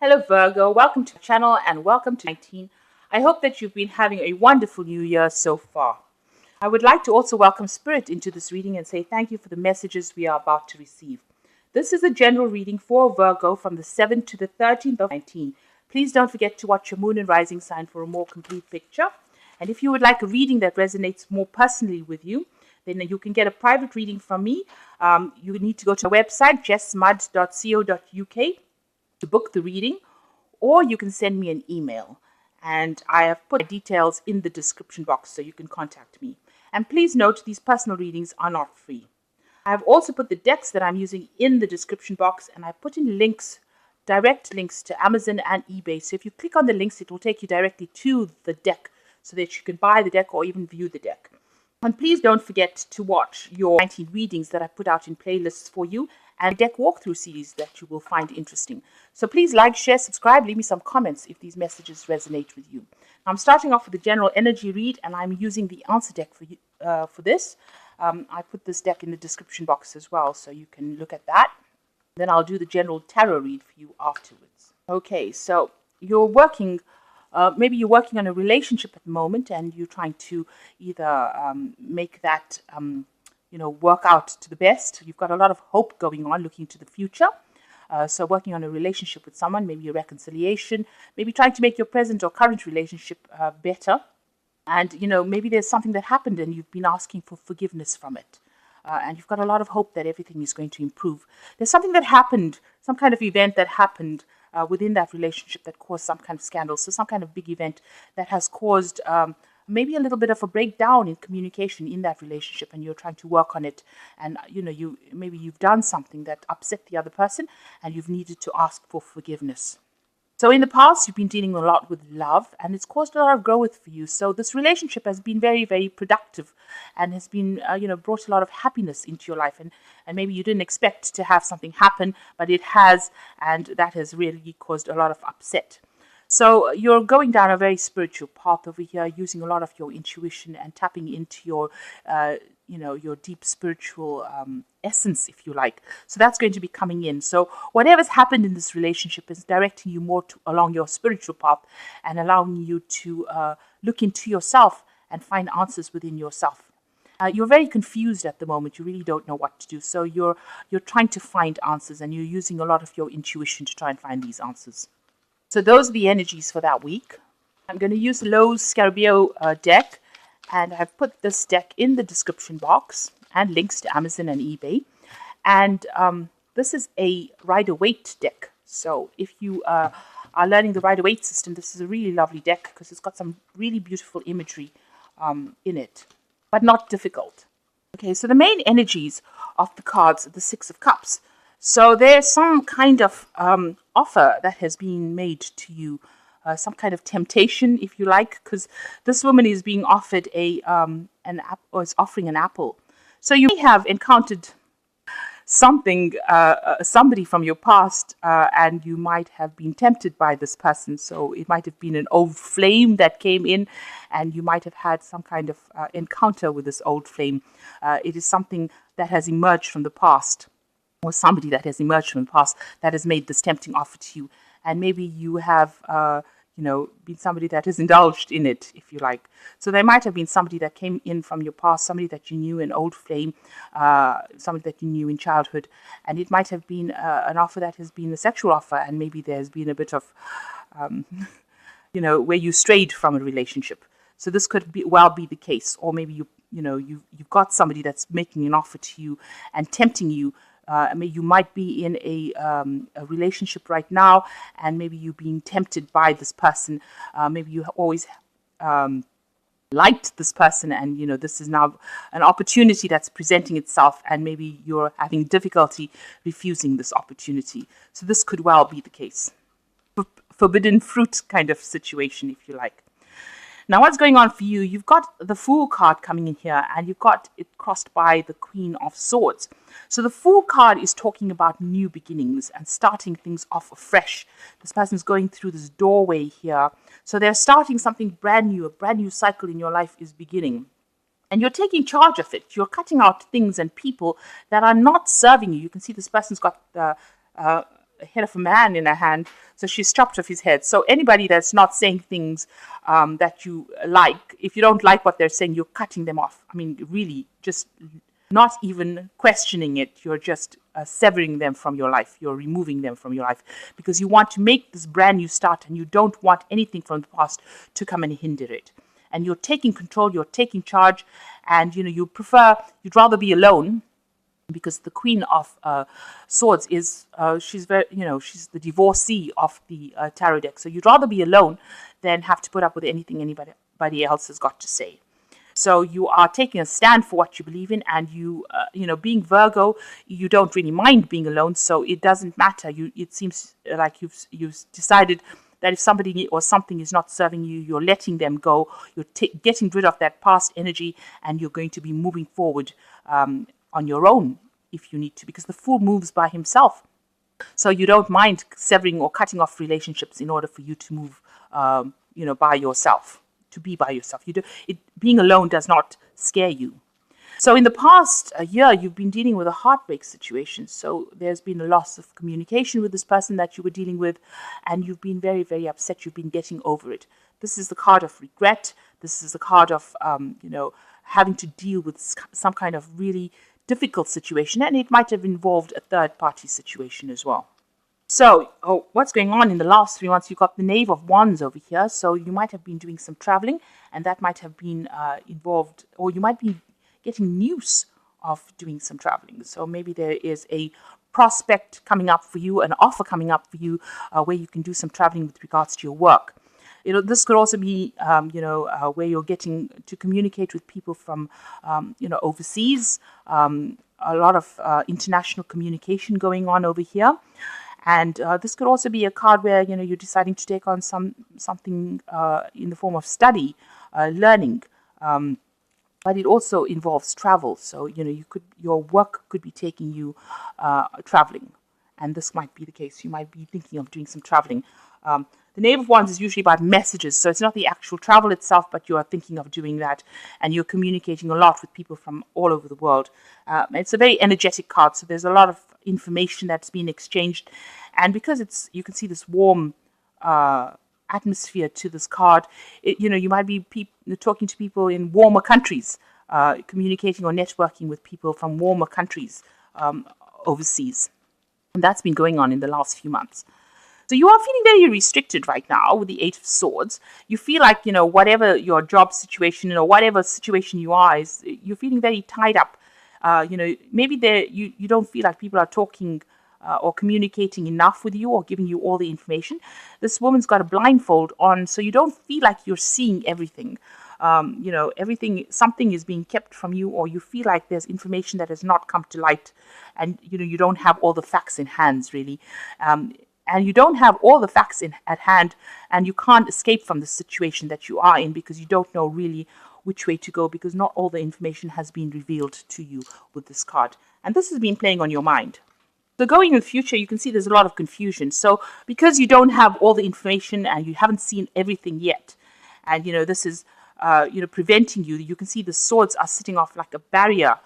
Hello Virgo, welcome to the channel and welcome to 19. I hope that you've been having a wonderful new year so far. I would like to also welcome Spirit into this reading and say thank you for the messages we are about to receive. This is a general reading for Virgo from the 7th to the 13th of 19. Please don't forget to watch your moon and rising sign for a more complete picture. And if you would like a reading that resonates more personally with you, then you can get a private reading from me. You need to go to our website, jessmud.co.uk, to book the reading, or you can send me an email, and I have put details in the description box so you can contact me. And please note, these personal readings are not free. I have also put the decks that I'm using in the description box, and I put in links, direct links to Amazon and eBay. So if you click on the links, it will take you directly to the deck so that you can buy the deck or even view the deck. And please don't forget to watch your 19 readings that I put out in playlists for you, and deck walkthrough series that you will find interesting. So please like, share, subscribe, leave me some comments if these messages resonate with you. I'm starting off with the general energy read, and I'm using the answer deck for you for this. I put this deck in the description box as well, so you can look at that. Then I'll do the general tarot read for you afterwards. Okay, so you're working, maybe you're working on a relationship at the moment, and you're trying to either make that work out to the best. You've got a lot of hope going on, looking to the future. So working on a relationship with someone, maybe a reconciliation, maybe trying to make your present or current relationship better. And, maybe there's something that happened and you've been asking for forgiveness from it. And you've got a lot of hope that everything is going to improve. There's something that happened, some kind of event that happened within that relationship that caused some kind of scandal. So some kind of big event that has caused maybe a little bit of a breakdown in communication in that relationship, and you're trying to work on it. And maybe you've done something that upset the other person, and you've needed to ask for forgiveness. So in the past, you've been dealing a lot with love, and it's caused a lot of growth for you. So this relationship has been very, very productive, and has been brought a lot of happiness into your life. And maybe you didn't expect to have something happen, but it has, and that has really caused a lot of upset. So you're going down a very spiritual path over here, using a lot of your intuition and tapping into your, your deep spiritual essence, if you like. So that's going to be coming in. So whatever's happened in this relationship is directing you more along your spiritual path and allowing you to look into yourself and find answers within yourself. You're very confused at the moment. You really don't know what to do. So you're trying to find answers, and you're using a lot of your intuition to try and find these answers. So those are the energies for that week. I'm going to use Lowe's Scorpio deck, and I've put this deck in the description box and links to Amazon and eBay. And this is a Rider-Waite deck. So if you are learning the Rider-Waite system, this is a really lovely deck because it's got some really beautiful imagery in it, but not difficult. Okay, so the main energies of the cards are the Six of Cups. So there's some kind of offer that has been made to you, some kind of temptation, if you like, because this woman is being offered an apple, or is offering an apple. So you may have encountered something, somebody from your past, and you might have been tempted by this person. So it might have been an old flame that came in, and you might have had some kind of encounter with this old flame. It is something that has emerged from the past, or somebody that has emerged from the past that has made this tempting offer to you. And maybe you have, been somebody that has indulged in it, if you like. So there might have been somebody that came in from your past, somebody that you knew, an old flame, somebody that you knew in childhood. And it might have been an offer that has been a sexual offer, and maybe there's been a bit of, where you strayed from a relationship. So this could well be the case. Or maybe you've got somebody that's making an offer to you and tempting you. You might be in a relationship right now, and maybe you're being tempted by this person. Maybe you always liked this person, and this is now an opportunity that's presenting itself, and maybe you're having difficulty refusing this opportunity. So this could well be the case. Forbidden fruit kind of situation, if you like. Now, what's going on for you? You've got the Fool card coming in here, and you've got it crossed by the Queen of Swords. So the Fool card is talking about new beginnings and starting things off afresh. This person's going through this doorway here. So they're starting something brand new. A brand new cycle in your life is beginning. And you're taking charge of it. You're cutting out things and people that are not serving you. You can see this person's got the head of a man in her hand, so she's chopped off his head. So anybody that's not saying things that you like, if you don't like what they're saying, you're cutting them off. I mean, really, just not even questioning it. You're just severing them from your life. You're removing them from your life because you want to make this brand new start, and you don't want anything from the past to come and hinder it. And you're taking control, you're taking charge, and you'd rather be alone, because the Queen of Swords is she's she's the divorcee of the tarot deck. So you'd rather be alone than have to put up with anything anybody else has got to say. So you are taking a stand for what you believe in, and being Virgo, you don't really mind being alone, so it doesn't matter. It seems like you've decided that if somebody or something is not serving you, you're letting them go. You're getting rid of that past energy, and you're going to be moving forward on your own if you need to, because the Fool moves by himself. So you don't mind severing or cutting off relationships in order for you to move, by yourself. To be by yourself. Being alone does not scare you. So in the past year, you've been dealing with a heartbreak situation. So there's been a loss of communication with this person that you were dealing with, and you've been very, very upset. You've been getting over it. This is the card of regret. This is the card of, having to deal with some kind of really difficult situation, and it might have involved a third-party situation as well. So, what's going on in the last 3 months? You've got the Knave of Wands over here. So you might have been doing some traveling, and that might have been involved, or you might be getting news of doing some traveling. So maybe there is a prospect coming up for you, an offer coming up for you, where you can do some traveling with regards to your work. This could also be, where you're getting to communicate with people from, overseas. A lot of international communication going on over here. And this could also be a card where, you're deciding to take on something in the form of study, learning. But it also involves travel. So, your work could be taking you traveling. And this might be the case. You might be thinking of doing some traveling. The Knave of Wands is usually about messages. So it's not the actual travel itself, but you are thinking of doing that. And you're communicating a lot with people from all over the world. It's a very energetic card. So there's a lot of information that's been exchanged. And because you can see this warm atmosphere to this card, you might be talking to people in warmer countries, communicating or networking with people from warmer countries overseas. And that's been going on in the last few months. So you are feeling very restricted right now with the Eight of Swords. You feel like, whatever your job situation or whatever situation you are, you're feeling very tied up. Maybe you don't feel like people are talking or communicating enough with you or giving you all the information. This woman's got a blindfold on, so you don't feel like you're seeing everything. Something is being kept from you, or you feel like there's information that has not come to light, and you don't have all the facts in hands, really. And you don't have all the facts at hand, and you can't escape from the situation that you are in because you don't know really which way to go, because not all the information has been revealed to you with this card. And this has been playing on your mind. So going in the future, you can see there's a lot of confusion. So because you don't have all the information and you haven't seen everything yet, and this is preventing you, you can see the swords are sitting off like a barrier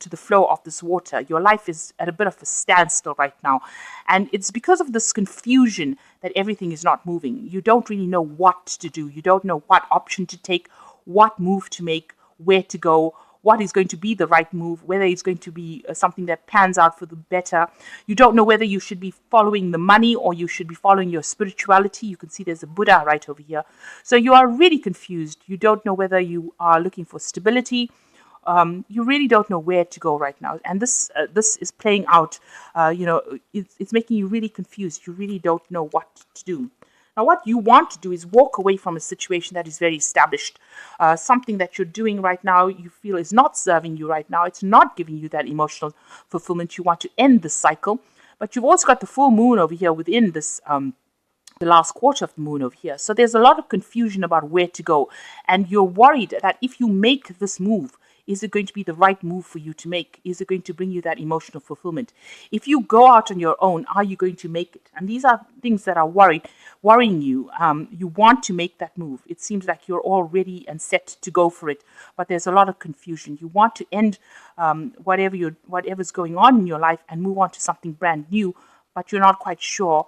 to the flow of this water. Your life is at a bit of a standstill right now. And it's because of this confusion that everything is not moving. You don't really know what to do. You don't know what option to take, what move to make, where to go, what is going to be the right move, whether it's going to be something that pans out for the better. You don't know whether you should be following the money or you should be following your spirituality. You can see there's a Buddha right over here. So you are really confused. You don't know whether you are looking for stability. You really don't know where to go right now. And this is playing out, it's making you really confused. You really don't know what to do. Now, what you want to do is walk away from a situation that is very established. Something that you're doing right now, you feel is not serving you right now. It's not giving you that emotional fulfillment. You want to end this cycle. But you've also got the full moon over here within this, the last quarter of the moon over here. So there's a lot of confusion about where to go. And you're worried that if you make this move, is it going to be the right move for you to make? Is it going to bring you that emotional fulfillment? If you go out on your own, are you going to make it? And these are things that are worrying you. You want to make that move. It seems like you're all ready and set to go for it, but there's a lot of confusion. You want to end whatever's going on in your life and move on to something brand new, but you're not quite sure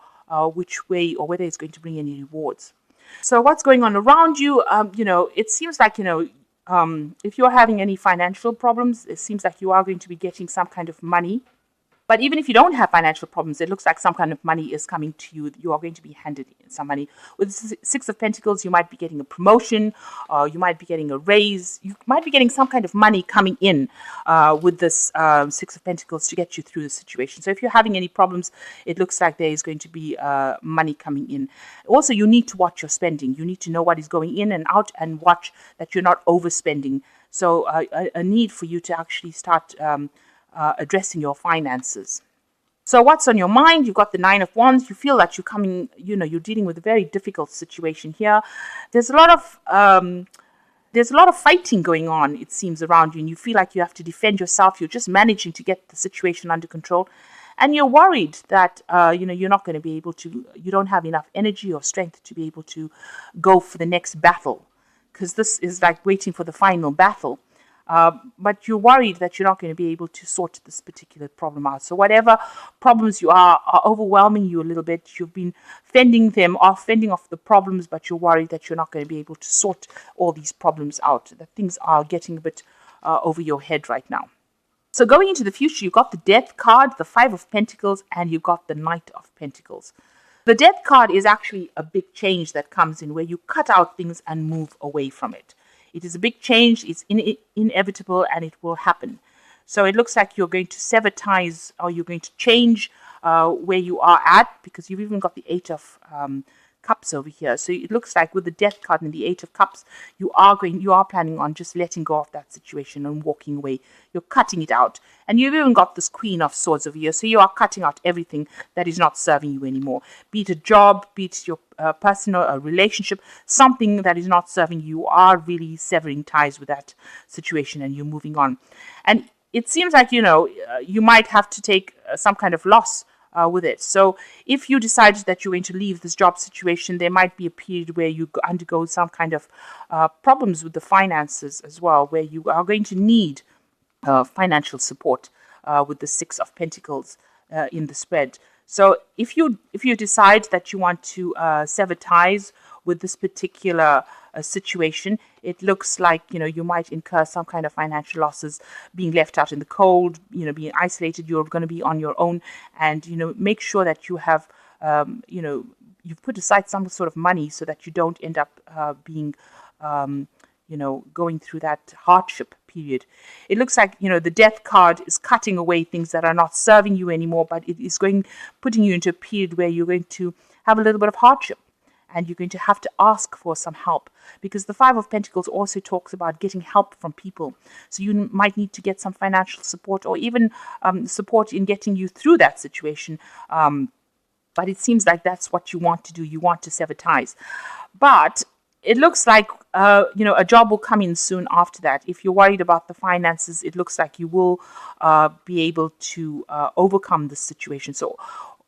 which way or whether it's going to bring any rewards. So what's going on around you? It seems like, if you're having any financial problems, it seems like you are going to be getting some kind of money. But even if you don't have financial problems, it looks like some kind of money is coming to you. You are going to be handed some money. With the Six of Pentacles, you might be getting a promotion, you might be getting a raise, you might be getting some kind of money coming in with this Six of Pentacles to get you through the situation. So if you're having any problems, it looks like there is going to be money coming in. Also, you need to watch your spending. You need to know what is going in and out and watch that you're not overspending. So a need for you to actually start addressing your finances. So what's on your mind? You've got the Nine of Wands. You feel that you're dealing with a very difficult situation here. There's a lot of fighting going on, it seems, around you, and you feel like you have to defend yourself. You're just managing to get the situation under control, and you're worried that you're not going to be able to. You don't have enough energy or strength to be able to go for the next battle, because this is like waiting for the final battle. But you're worried that you're not going to be able to sort this particular problem out. So whatever problems you are overwhelming you a little bit. You've been fending off the problems, but you're worried that you're not going to be able to sort all these problems out, that things are getting a bit over your head right now. So going into the future, you've got the Death card, the Five of Pentacles, and you've got the Knight of Pentacles. The Death card is actually a big change that comes in where you cut out things and move away from it. It is a big change, it's inevitable, and it will happen. So it looks like you're going to sever ties, or you're going to change where you are at, because you've even got the Eight of Cups over here. So it looks like with the Death card and the Eight of Cups, you are planning on just letting go of that situation and walking away. You're cutting it out. And you've even got this Queen of Swords over here. So you are cutting out everything that is not serving you anymore. Be it a job, be it your personal relationship, something that is not serving you. You are really severing ties with that situation and you're moving on. And it seems like, you might have to take some kind of loss with it. So if you decide that you're going to leave this job situation, there might be a period where you undergo some kind of problems with the finances as well, where you are going to need financial support with the Six of Pentacles in the spread. So if you decide that you want to sever ties with this particular situation, it looks like you might incur some kind of financial losses, being left out in the cold, being isolated. You're going to be on your own, and make sure that you have you've put aside some sort of money so that you don't end up being going through that hardship period. It looks like the Death card is cutting away things that are not serving you anymore, but it is putting you into a period where you're going to have a little bit of hardship. And you're going to have to ask for some help, because the Five of Pentacles also talks about getting help from people. So you might need to get some financial support, or even support in getting you through that situation. But it seems like that's what you want to do. You want to sever ties. But it looks like a job will come in soon after that. If you're worried about the finances, it looks like you will be able to overcome this situation. So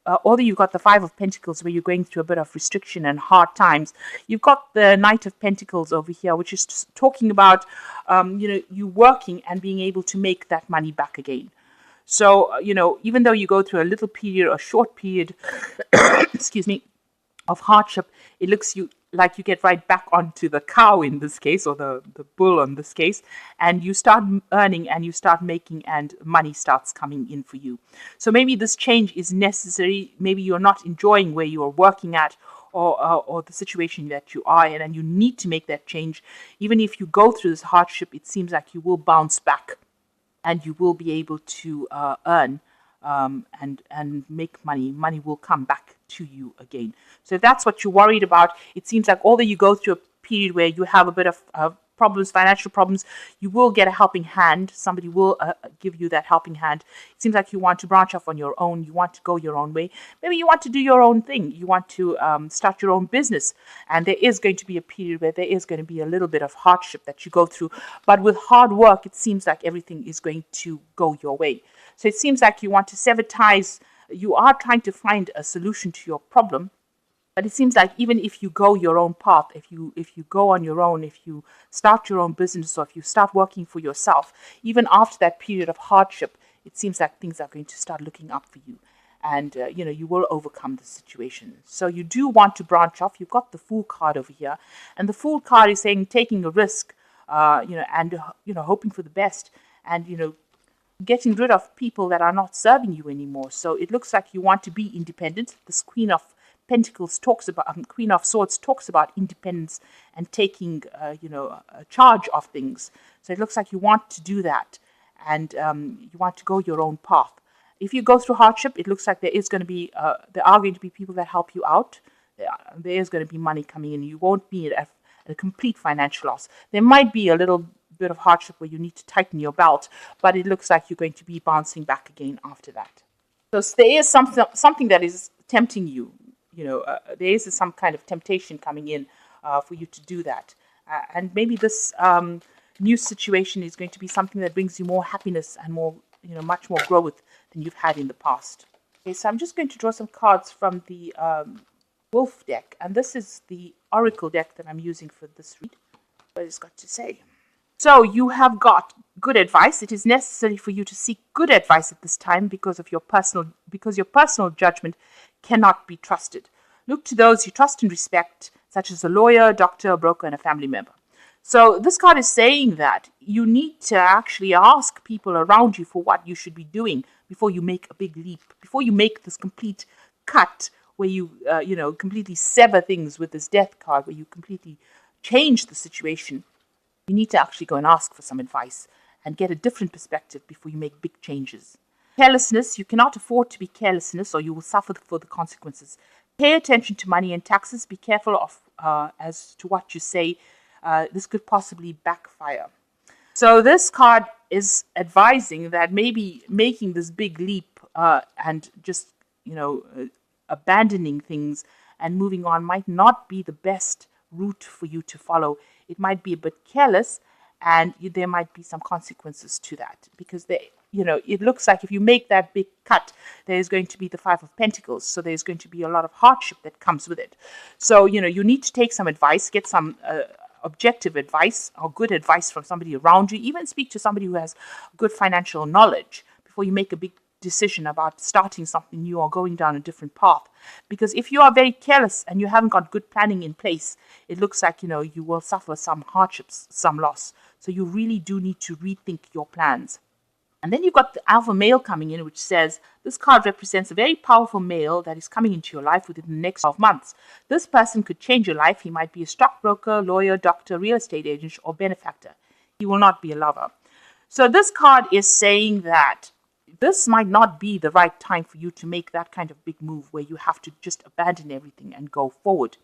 although you've got the Five of Pentacles where you're going through a bit of restriction and hard times, you've got the Knight of Pentacles over here, which is talking about, you working and being able to make that money back again. So, even though you go through a little period, a short period, excuse me, of hardship, it looks like you get right back onto the cow in this case, or the bull in this case, and you start earning and you start making, and money starts coming in for you. So maybe this change is necessary. Maybe you're not enjoying where you are working at, or the situation that you are in, and you need to make that change. Even if you go through this hardship, it seems like you will bounce back and you will be able to earn and make money. Money will come back to you again. So if that's what you're worried about, it seems like although you go through a period where you have a bit of problems, financial problems, you will get a helping hand. Somebody will give you that helping hand. It seems like you want to branch off on your own. You want to go your own way. Maybe you want to do your own thing. You want to start your own business. And there is going to be a period where there is going to be a little bit of hardship that you go through. But with hard work, it seems like everything is going to go your way. So it seems like you want to sever ties. You are trying to find a solution to your problem. But it seems like even if you go your own path, if you go on your own, if you start your own business, or if you start working for yourself, even after that period of hardship, it seems like things are going to start looking up for you. and you will overcome the situation. So you do want to branch off. You've got the Fool card over here, and the Fool card is saying taking a risk, and hoping for the best, and getting rid of people that are not serving you anymore. So it looks like you want to be independent. This Queen of Pentacles talks about, Queen of Swords talks about independence and taking, charge of things. So it looks like you want to do that, and you want to go your own path. If you go through hardship, it looks like there are going to be people that help you out. There is going to be money coming in. You won't be at a complete financial loss. There might be a little bit of hardship where you need to tighten your belt, but it looks like you're going to be bouncing back again after that. So there is something that is tempting you. There is some kind of temptation coming in for you to do that. And maybe this new situation is going to be something that brings you more happiness and more, much more growth than you've had in the past. Okay, so I'm just going to draw some cards from the Wolf deck, and this is the Oracle deck that I'm using for this read. What it's got to say. So you have got good advice. It is necessary for you to seek good advice at this time because your personal judgment cannot be trusted. Look to those you trust and respect, such as a lawyer, doctor, a broker, and a family member. So this card is saying that you need to actually ask people around you for what you should be doing before you make a big leap, before you make this complete cut where you, completely sever things with this Death card, where you completely change the situation. You need to actually go and ask for some advice and get a different perspective before you make big changes. Carelessness, you cannot afford to be carelessness or you will suffer for the consequences. Pay attention to money and taxes. Be careful of as to what you say. This could possibly backfire. So this card is advising that maybe making this big leap and just, abandoning things and moving on might not be the best route for you to follow. It might be a bit careless, and there might be some consequences to that, because it looks like if you make that big cut, there's going to be the Five of Pentacles. So there's going to be a lot of hardship that comes with it. So, you need to take some advice, get some objective advice or good advice from somebody around you. Even speak to somebody who has good financial knowledge before you make a big decision about starting something new or going down a different path. Because if you are very careless and you haven't got good planning in place, it looks like, you will suffer some hardships, some loss. So you really do need to rethink your plans. And then you've got the alpha male coming in, which says this card represents a very powerful male that is coming into your life within the next 12 months. This person could change your life. He might be a stockbroker, lawyer, doctor, real estate agent, or benefactor. He will not be a lover. So this card is saying that this might not be the right time for you to make that kind of big move where you have to just abandon everything and go forward.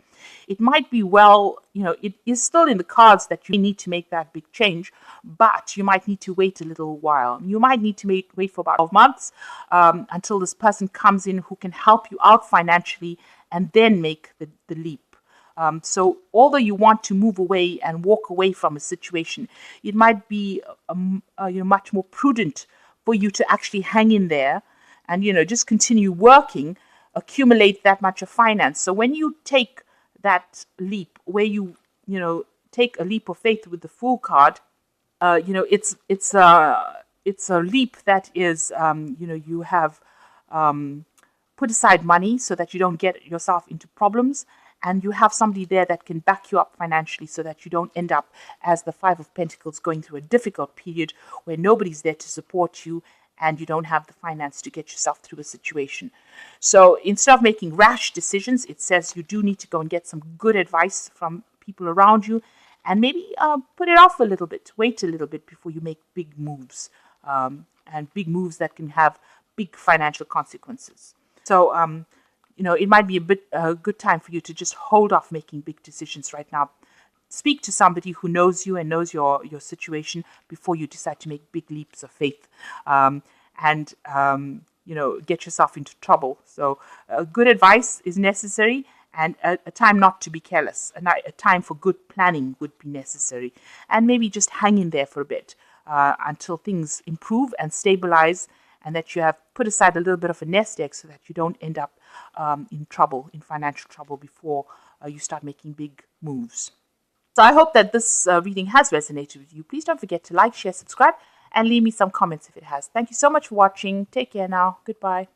It might be it is still in the cards that you need to make that big change, but you might need to wait a little while. You might need to wait for about 12 months until this person comes in who can help you out financially and then make the leap. So although you want to move away and walk away from a situation, it might be much more prudent for you to actually hang in there and, just continue working, accumulate that much of finance. So when you take that leap where you, take a leap of faith with the Fool card, it's a leap that is, you have put aside money so that you don't get yourself into problems. And you have somebody there that can back you up financially so that you don't end up as the Five of Pentacles going through a difficult period where nobody's there to support you and you don't have the finance to get yourself through a situation. So instead of making rash decisions, it says you do need to go and get some good advice from people around you and maybe put it off a little bit, wait a little bit before you make big moves and big moves that can have big financial consequences. So, it might be a good time for you to just hold off making big decisions right now. Speak to somebody who knows you and knows your situation before you decide to make big leaps of faith and get yourself into trouble. So good advice is necessary, and a time not to be careless. A time for good planning would be necessary. And maybe just hang in there for a bit until things improve and stabilize, and that you have put aside a little bit of a nest egg so that you don't end up in financial trouble before you start making big moves. So I hope that this reading has resonated with you. Please don't forget to like, share, subscribe, and leave me some comments if it has. Thank you so much for watching. Take care now. Goodbye.